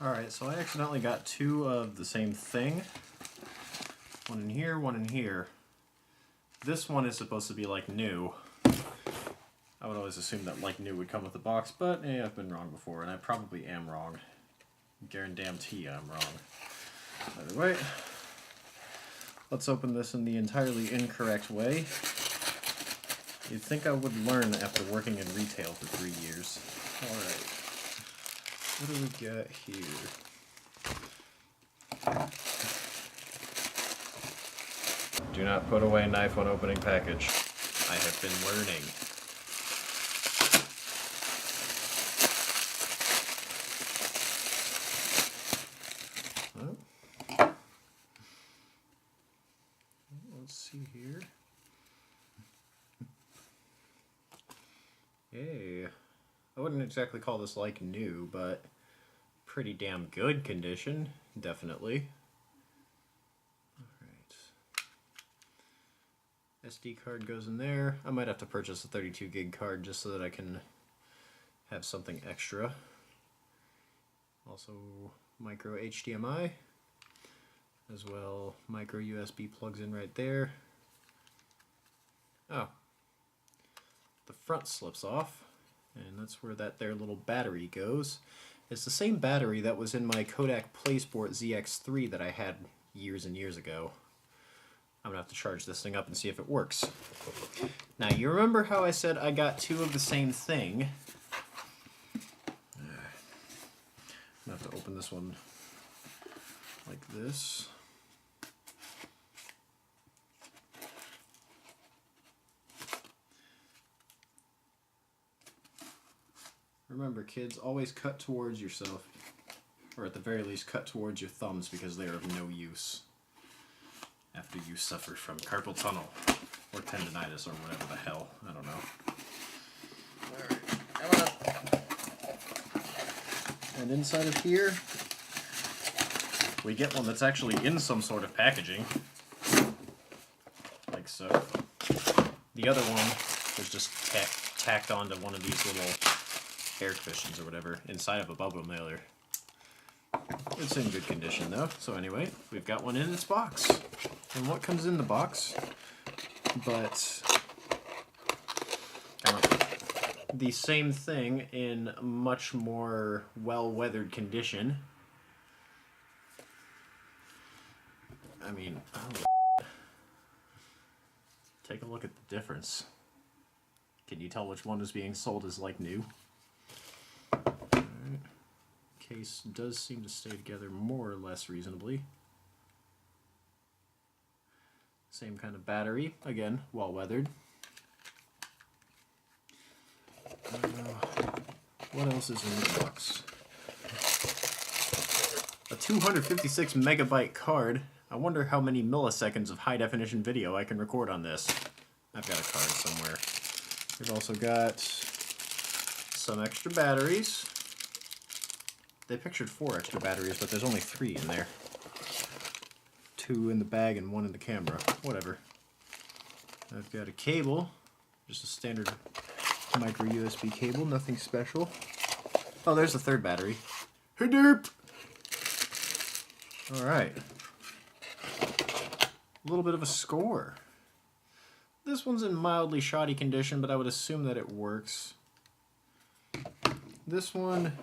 Alright, so I accidentally got two of the same thing. One in here, one in here. This one is supposed to be like new. I would always assume that like new would come with the box, but I've been wrong before, and I probably am wrong. Guarantee I'm wrong. Either way, let's open this in the entirely incorrect way. You'd think I would learn after working in retail for 3 years. Alright. What do we got here? Do not put away knife when opening package. I have been learning. Oh. Let's see here. Hey. I wouldn't exactly call this like new, but pretty damn good condition, definitely. Alright. SD card goes in there. I might have to purchase a 32 gig card just so that I can have something extra. Also micro HDMI, as well micro USB plugs in right there. Oh, the front slips off. And that's where that there little battery goes. It's the same battery that was in my Kodak Playfull Zi12 that I had years and years ago. I'm going to have to charge this thing up and see if it works. Now, you remember how I said I got two of the same thing? I'm going to have to open this one like this. Remember, kids, always cut towards yourself, or at the very least cut towards your thumbs because they are of no use after you suffer from carpal tunnel or tendonitis or whatever the hell. I don't know. Alright, come on. And inside of here, we get one that's actually in some sort of packaging, like so. The other one was just tacked onto one of these little air cushions or whatever inside of a bubble mailer. It's in good condition though. So anyway, we've got one in its box. And what comes in the box but the same thing in much more well-weathered condition. I mean, oh, take a look at the difference. Can you tell which one is being sold as like new? Case does seem to stay together more or less reasonably. Same kind of battery, again, well weathered. What else is in the box? A 256 megabyte card. I wonder how many milliseconds of high definition video I can record on this. I've got a card somewhere. We've also got some extra batteries. They pictured 4 extra batteries, but there's only 3 in there. 2 in the bag and 1 in the camera. Whatever. I've got a cable. Just a standard micro USB cable. Nothing special. Oh, there's the 3rd battery. Hey, derp! Alright. A little bit of a score. This one's in mildly shoddy condition, but I would assume that it works. This one,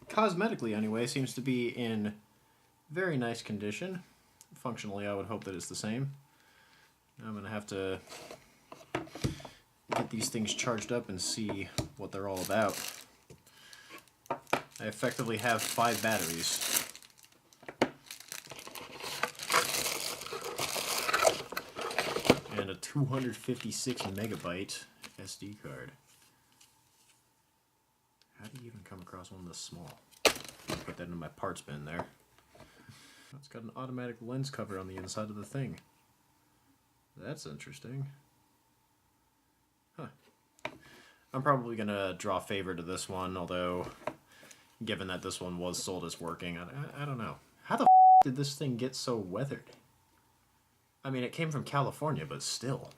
cosmetically anyway, seems to be in very nice condition. Functionally, I would hope that it's the same. I'm going to have to get these things charged up and see what they're all about. I effectively have 5 batteries. And a 256 megabyte SD card. How do you even come across one this small? I'll put that in my parts bin there. It's got an automatic lens cover on the inside of the thing. That's interesting. Huh. I'm probably going to draw favor to this one, although given that this one was sold as working, I don't know. How the did this thing get so weathered? I mean, it came from California, but still.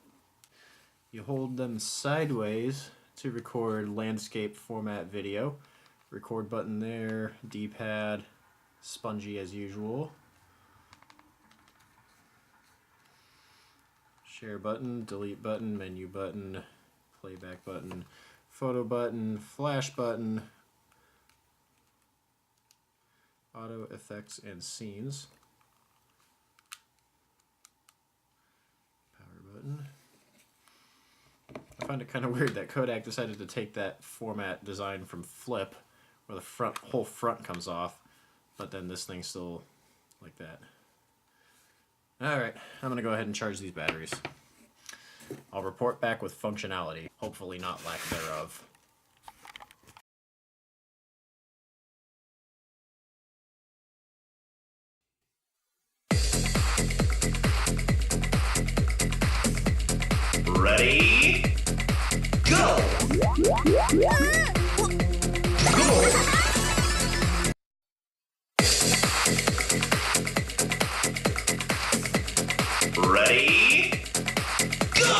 You hold them sideways to record landscape format video. Record button there, D-pad, spongy as usual. Share button, delete button, menu button, playback button, photo button, flash button, auto effects and scenes, power button. I find it kind of weird that Kodak decided to take that format design from Flip, where the whole front comes off, but then this thing's still like that. Alright, I'm going to go ahead and charge these batteries. I'll report back with functionality, hopefully not lack thereof. Ready? Go! Ready? Go!